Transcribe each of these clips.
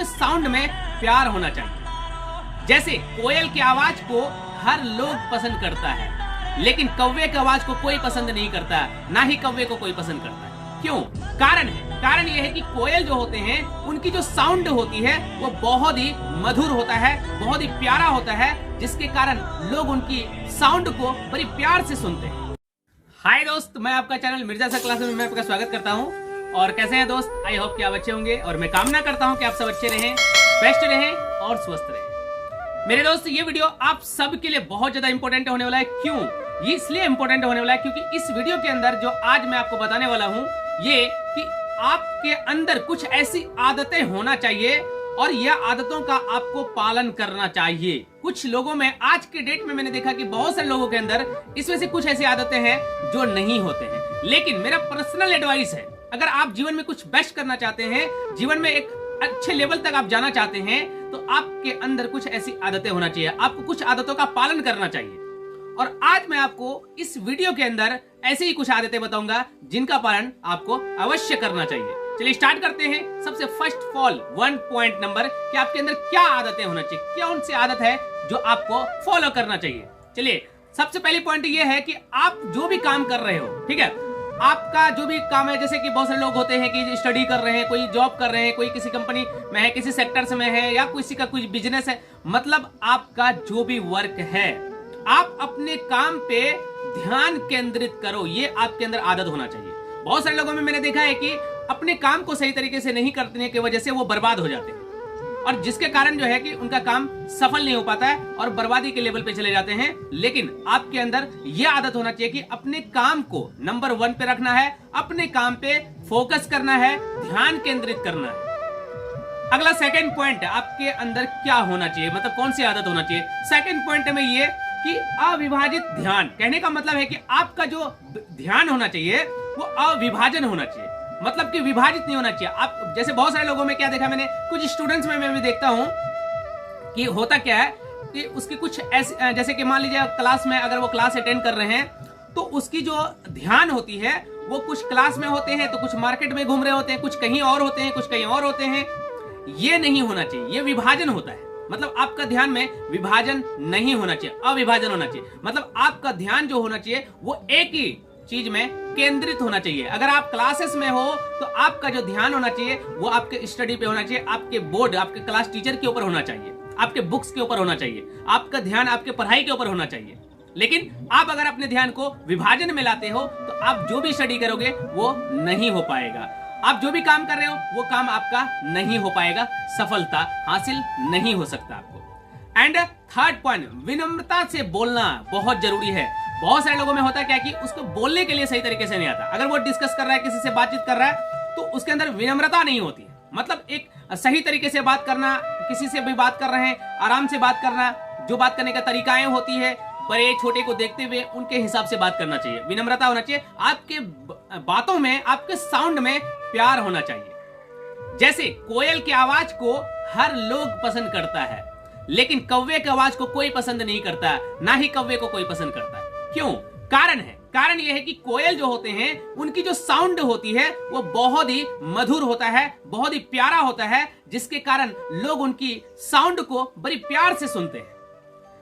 आपके साउंड में प्यार होना चाहिए। जैसे कोयल की आवाज को हर लोग पसंद करता है, लेकिन कौवे की आवाज को कोई पसंद नहीं करता, ना ही कौवे को कोई पसंद करता है। क्यों? कारण यह है कि कोयल जो होते हैं उनकी जो साउंड होती है वो बहुत ही मधुर होता है, बहुत ही प्यारा होता है, जिसके कारण लोग उनकी साउंड को बड़ी प्यार से सुनते हैं। हाय दोस्त, मैं आपका चैनल मिर्जा सर क्लासेस में आपका स्वागत करता हूं। और कैसे हैं दोस्त? आई होप कि आप अच्छे होंगे और मैं कामना करता हूं कि आप सब अच्छे रहें, बेस्ट रहें और स्वस्थ रहें। मेरे दोस्त, ये वीडियो आप सब के लिए बहुत ज्यादा इंपॉर्टेंट होने वाला है। क्यों? ये इसलिए इंपॉर्टेंट होने वाला है क्योंकि इस वीडियो के अंदर जो आज मैं आपको बताने वाला हूं ये कि आपके अंदर कुछ ऐसी आदतें होना चाहिए और यह आदतों का आपको पालन करना चाहिए। कुछ लोगों में आज के डेट में मैंने देखा कि बहुत सारे लोगों के अंदर इसमें से कुछ ऐसी आदतें हैं जो नहीं होते हैं। लेकिन मेरा पर्सनल एडवाइस है, अगर आप जीवन में कुछ बेस्ट करना चाहते हैं, जीवन में एक अच्छे लेवल तक आप जाना चाहते हैं, तो आपके अंदर कुछ ऐसी आदतें होना चाहिए, आपको कुछ आदतों का पालन करना चाहिए। और आज मैं आपको इस वीडियो के अंदर ऐसे ही कुछ आदतें बताऊंगा जिनका पालन आपको अवश्य करना चाहिए। चलिए स्टार्ट करते हैं। सबसे first of all 1 point number कि आपके अंदर क्या आदतें होना चाहिए, कौन सी आदत है जो आपको फॉलो करना चाहिए। चलिए, सबसे पहली पॉइंट ये है कि आप जो भी काम कर रहे हो, ठीक है, आपका जो भी काम है, जैसे कि बहुत सारे लोग होते हैं कि स्टडी कर रहे हैं, कोई जॉब कर रहे हैं, कोई किसी कंपनी में है, किसी सेक्टर में है, या किसी का कुछ बिजनेस है, मतलब आपका जो भी वर्क है, आप अपने काम पे ध्यान केंद्रित करो, ये आपके अंदर आदत होना चाहिए। बहुत सारे लोगों में मैंने देखा है कि अपने काम को सही तरीके से नहीं करने की वजह से वो बर्बाद हो जाते हैं, और जिसके कारण जो है कि उनका काम सफल नहीं हो पाता है और बर्बादी के लेवल पे चले जाते हैं। लेकिन आपके अंदर यह आदत होना चाहिए कि अपने काम को नंबर 1 पे रखना है, अपने काम पे फोकस करना है, ध्यान केंद्रित करना है। अगला सेकंड पॉइंट, आपके अंदर क्या होना चाहिए, मतलब कौन सी आदत होना चाहिए। सेकंड पॉइंट में ये कि अविभाजित ध्यान। कहने का मतलब है कि आपका जो ध्यान होना चाहिए वो अविभाजन होना चाहिए, मतलब कि विभाजित नहीं होना चाहिए। आप जैसे बहुत सारे लोगों में क्या देखा मैंने, कुछ स्टूडेंट्स में मैं भी देखता हूं कि होता क्या है कि उसकी कुछ ऐसे, जैसे कि मान लीजिए क्लास में अगर वो क्लास अटेंड कर रहे हैं तो उसकी जो ध्यान होती है वो कुछ क्लास में होते हैं, तो कुछ मार्केट में घूम रहे होते हैं, कुछ कहीं और होते हैं, कुछ कहीं और होते हैं। ये नहीं होना चाहिए, ये विभाजन होता है। मतलब आपका ध्यान में विभाजन नहीं होना चाहिए, अविभाजन होना चाहिए। मतलब आपका ध्यान जो होना चाहिए वो एक ही चीज में केंद्रित होना चाहिए। अगर आप क्लासेस में हो तो आपका जो ध्यान होना चाहिए वो आपके स्टडी पे होना चाहिए, आपके बोर्ड, आपके क्लास टीचर के ऊपर होना चाहिए, आपके बुक्स के ऊपर होना चाहिए, आपका ध्यान आपके पढ़ाई के ऊपर होना चाहिए। लेकिन आप अगर अपने ध्यान को विभाजन में लाते हो तो आप जो भी स्टडी करोगे वो नहीं हो पाएगा, आप जो भी काम कर रहे हो वो काम आपका नहीं हो पाएगा, सफलता हासिल नहीं हो सकता आपको। एंड थर्ड पॉइंट, विनम्रता से बोलना बहुत जरूरी है। बहुत सारे लोगों में होता है क्या कि उसको बोलने के लिए सही तरीके से नहीं आता। अगर वो डिस्कस कर रहा है, किसी से बातचीत कर रहा है, तो उसके अंदर विनम्रता नहीं होती है। मतलब एक सही तरीके से बात करना, किसी से भी बात कर रहे हैं आराम से बात करना, जो बात करने का तरीकाएं होती है बड़े छोटे को देखते हुए उनके हिसाब से बात करना चाहिए, विनम्रता होना चाहिए। आपके बातों में, आपके साउंड में प्यार होना चाहिए। जैसे कोयल की आवाज को हर लोग पसंद करता है, लेकिन कौवे की आवाज को कोई पसंद नहीं करता, ना ही कौवे को कोई पसंद करता है। क्यों? कारण यह है कि कोयल जो होते हैं उनकी जो साउंड होती है वो बहुत ही मधुर होता है, बहुत ही प्यारा होता है, जिसके कारण लोग उनकी साउंड को बड़ी प्यार से सुनते हैं।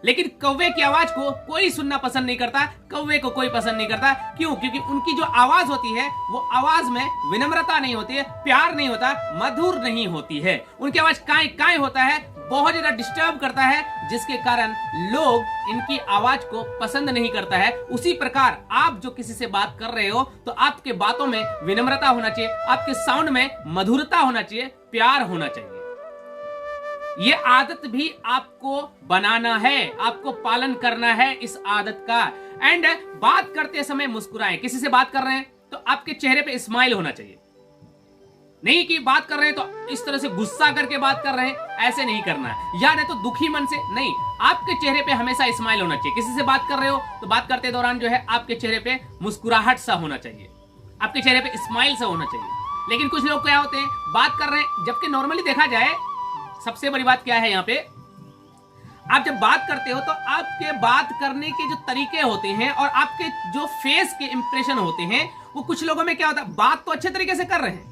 लेकिन कौवे की आवाज को कोई सुनना पसंद नहीं करता, कौवे को कोई पसंद नहीं करता। क्यों? क्योंकि उनकी जो आवाज होती है वो आवाज में विनम्रता नहीं होती है, प्यार नहीं होता, मधुर नहीं होती है। उनकी आवाज काए काए होता है, बहुत ज्यादा डिस्टर्ब करता है, जिसके कारण लोग इनकी आवाज को पसंद नहीं करता है। उसी प्रकार आप जो किसी से बात कर रहे हो तो आपके बातों में विनम्रता होना चाहिए, आपके साउंड में मधुरता होना चाहिए, प्यार होना चाहिए। ये आदत भी आपको बनाना है, आपको पालन करना है इस आदत का। एंड बात करते समय मुस्कुराएं। किसी से बात कर रहे हैं तो आपके चेहरे पे स्माइल होना चाहिए, नहीं कि बात कर रहे हैं तो इस तरह से गुस्सा करके बात कर रहे हैं, ऐसे नहीं करना है। या नहीं तो दुखी मन से नहीं, आपके चेहरे पे हमेशा स्माइल होना चाहिए। किसी से बात कर रहे हो तो बात करते दौरान जो है आपके चेहरे पे मुस्कुराहट सा होना चाहिए, आपके चेहरे पे स्माइल सा होना चाहिए। लेकिन कुछ लोग क्या होते हैं, बात कर रहे हैं, जबकि नॉर्मली देखा जाए सबसे बड़ी बात क्या है यहाँ पे, आप जब बात करते हो तो आपके बात करने के जो तरीके होते हैं और आपके जो फेस के इंप्रेशन होते हैं, वो कुछ लोगों में क्या होता है, बात तो अच्छे तरीके से कर रहे हैं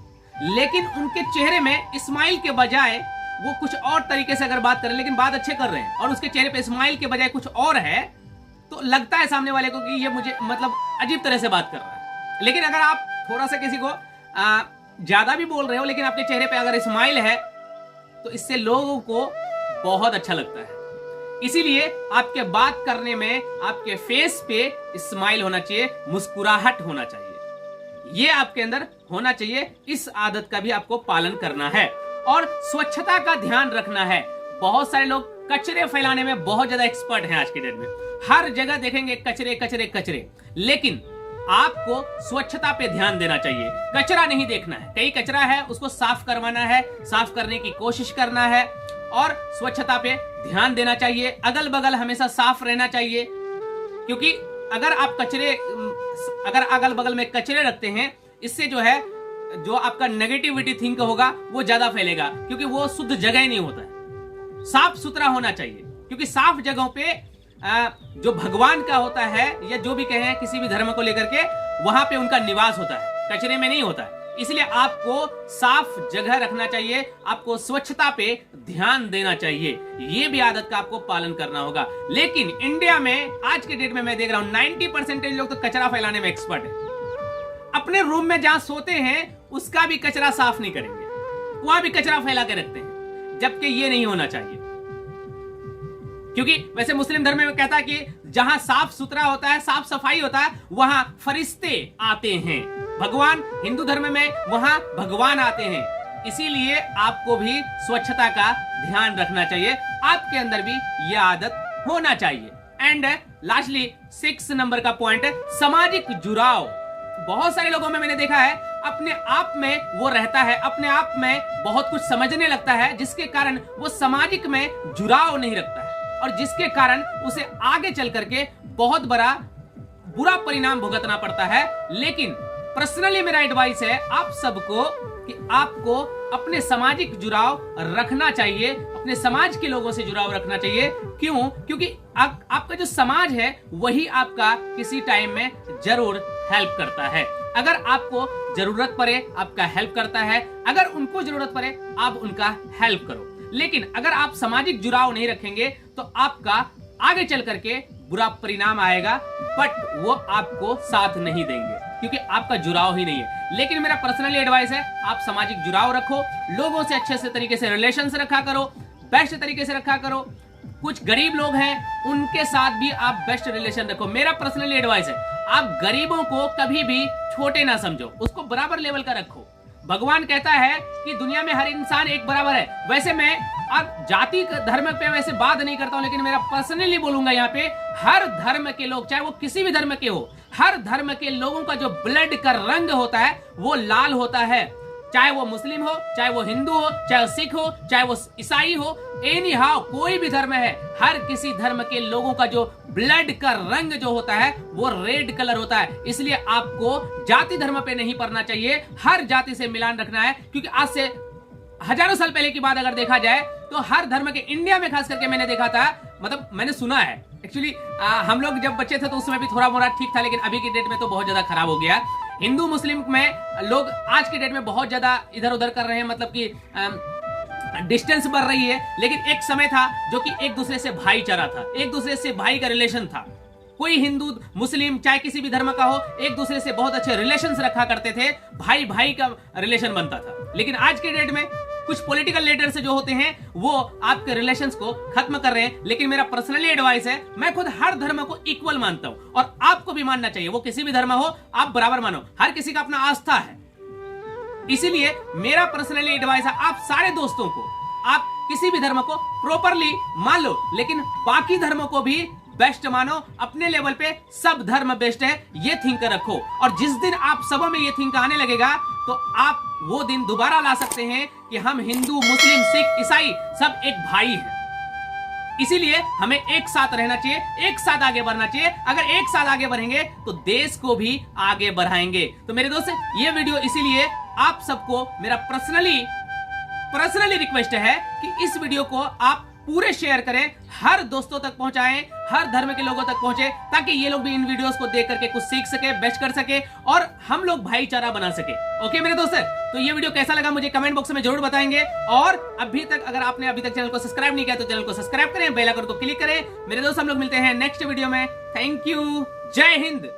लेकिन उनके चेहरे में स्माइल के बजाय वो कुछ और तरीके से अगर बात करें, लेकिन बात अच्छे कर रहे हैं और उसके चेहरे पे स्माइल के बजाय कुछ और है, तो लगता है सामने वाले को कि ये मुझे मतलब अजीब तरह से बात कर रहा है। लेकिन अगर आप थोड़ा सा किसी को ज्यादा भी बोल रहे हो, लेकिन आपके चेहरे पे अगर स्माइल है, तो इससे लोगों को बहुत अच्छा लगता है। इसीलिए आपके बात करने में आपके फेस पे स्माइल होना चाहिए, मुस्कुराहट होना चाहिए, ये आपके अंदर होना चाहिए। इस आदत का भी आपको पालन करना है और स्वच्छता का ध्यान रखना है। बहुत सारे लोग कचरे फैलाने में बहुत ज्यादा एक्सपर्ट हैं आज के डेट में। हर जगह देखेंगे कचरे कचरे कचरे, लेकिन आपको स्वच्छता पे ध्यान देना चाहिए। कचरा नहीं देखना है, कहीं कचरा है उसको साफ करवाना है, साफ करने की कोशिश करना है और स्वच्छता पे ध्यान देना चाहिए। अगल बगल हमेशा साफ रहना चाहिए, क्योंकि अगर आप अगर अगल बगल में कचरे रखते हैं, इससे जो है जो आपका नेगेटिविटी थिंक होगा वो ज्यादा फैलेगा, क्योंकि वो शुद्ध जगह ही नहीं होता है। साफ सुथरा होना चाहिए, क्योंकि साफ जगहों पे जो भगवान का होता है या जो भी कहें किसी भी धर्म को लेकर के, वहां पे उनका निवास होता है, कचरे में नहीं होता है। इसलिए आपको साफ जगह रखना चाहिए, आपको स्वच्छता पे ध्यान देना चाहिए। ये भी आदत का आपको पालन करना होगा। लेकिन इंडिया में आज के डेट में मैं देख रहा हूं 90% लोग तो कचरा फैलाने में एक्सपर्ट है। अपने रूम में जहां सोते हैं उसका भी कचरा साफ नहीं करेंगे, वहां भी कचरा फैला के रखते हैं, जबकि ये नहीं होना चाहिए। क्योंकि वैसे मुस्लिम धर्म में कहता है कि जहां साफ सुथरा होता है, साफ सफाई होता है, वहां फरिश्ते आते हैं। भगवान हिंदू धर्म में वहां भगवान आते हैं। इसीलिए आपको भी स्वच्छता का ध्यान रखना चाहिए, आपके अंदर भी यह आदत होना चाहिए। एंड लास्टली 6 नंबर का पॉइंट है सामाजिक जुड़ाव। बहुत सारे लोगों में मैंने देखा है अपने आप में वो रहता है, अपने आप में बहुत कुछ समझने लगता है, जिसके कारण वो सामाजिक में जुड़ाव नहीं रखता है और जिसके कारण उसे आगे चल करके बहुत बड़ा बुरा परिणाम भुगतना पड़ता है। लेकिन पर्सनली मेरा एडवाइस है आप सबको कि आपको अपने सामाजिक जुड़ाव रखना चाहिए, अपने समाज के लोगों से जुड़ाव रखना चाहिए। क्यों? क्योंकि आपका जो समाज है वही आपका किसी टाइम में जरूर हेल्प करता है। अगर आपको जरूरत पड़े आपका हेल्प करता है, अगर उनको जरूरत पड़े आप उनका हेल्प करो। लेकिन अगर आप सामाजिक जुड़ाव नहीं रखेंगे तो आपका आगे चल करके बुरा परिणाम आएगा, बट वो आपको साथ नहीं देंगे क्योंकि आपका जुड़ाव ही नहीं है। लेकिन मेरा पर्सनली एडवाइस है आप सामाजिक जुड़ाव रखो, लोगों से अच्छे से तरीके से रिलेशंस रखा करो, बेस्ट तरीके से रखा करो। कुछ गरीब लोग हैं उनके साथ भी आप बेस्ट रिलेशन रखो। मेरा पर्सनली एडवाइस है आप गरीबों को कभी भी छोटे ना समझो, उसको बराबर लेवल का रखो। भगवान कहता है कि दुनिया में हर इंसान एक बराबर है। वैसे मैं अब जाति धर्म पे वैसे बात नहीं करता हूं, लेकिन मेरा पर्सनली बोलूंगा यहाँ पे हर धर्म के लोग, चाहे वो किसी भी धर्म के हो, हर धर्म के लोगों का जो ब्लड का रंग होता है वो लाल होता है। चाहे वो मुस्लिम हो, चाहे वो हिंदू हो, चाहे वो सिख हो, चाहे वो ईसाई हो, एनी हाउ कोई भी धर्म है, हर किसी धर्म के लोगों का जो ब्लड का रंग जो होता है वो रेड कलर होता है। इसलिए आपको जाति धर्म पे नहीं पड़ना चाहिए, हर जाति से मिलान रखना है। क्योंकि आज से हजारों साल पहले की बात अगर देखा जाए तो हर धर्म के, इंडिया में खास करके मैंने देखा था, मतलब मैंने सुना है एक्चुअली, हम लोग जब बच्चे थे तो उसमें भी थोड़ा मोड़ा ठीक था, लेकिन अभी की डेट में तो बहुत ज्यादा खराब हो गया। हिंदू मुस्लिम में लोग आज की डेट में बहुत ज्यादा इधर उधर कर रहे हैं, मतलब कि डिस्टेंस बढ़ रही है। लेकिन एक समय था जो कि एक दूसरे से भाईचारा था, एक दूसरे से भाई का रिलेशन था। कोई हिंदू मुस्लिम चाहे किसी भी धर्म का हो, एक दूसरे से बहुत अच्छे रिलेशंस रखा करते थे, भाई भाई का रिलेशन बनता था। लेकिन आज के डेट में कुछ पॉलिटिकल लीडर्स जो होते हैं वो आपके रिलेशंस को खत्म कर रहे हैं। लेकिन मेरा पर्सनली एडवाइस है, मैं खुद हर धर्म को इक्वल मानता हूं और आपको भी मानना चाहिए, वो किसी भी धर्म हो आप बराबर मानो, हर किसी का अपना आस्था है। इसीलिए मेरा पर्सनली एडवाइस है आप सारे दोस्तों को, आप किसी भी धर्म को प्रॉपरली मान लो, लेकिन बाकी धर्मों को भी बेस्ट मानो। अपने लेवल पे सब धर्म बेस्ट है, ये थिंक रखो। और जिस दिन आप सबों में ये थिंक आने लगेगा तो आप वो दिन दोबारा ला सकते हैं कि हम हिंदू मुस्लिम सिख ईसाई सब एक भाई हैं। इसीलिए हमें एक साथ रहना चाहिए, एक साथ आगे बढ़ना चाहिए। अगर एक साथ आगे बढ़ेंगे तो देश को भी आगे बढ़ाएंगे। तो मेरे दोस्त ये वीडियो इसीलिए आप सबको मेरा पर्सनली रिक्वेस्ट है कि इस वीडियो को आप पूरे शेयर करें, हर दोस्तों तक पहुंचाएं, हर धर्म के लोगों तक पहुंचे, ताकि ये लोग भी इन वीडियोस को देख करके कुछ सीख सके, बेस्ट कर सके और हम लोग भाईचारा बना सके। ओके मेरे दोस्त, तो ये वीडियो कैसा लगा मुझे कमेंट बॉक्स में जरूर बताएंगे। और अभी तक अगर आपने अभी तक चैनल को सब्सक्राइब नहीं किया तो चैनल को सब्सक्राइब करें, बेल आइकन को क्लिक करें। मेरे दोस्त हम लोग मिलते हैं नेक्स्ट वीडियो में। थैंक यू, जय हिंद।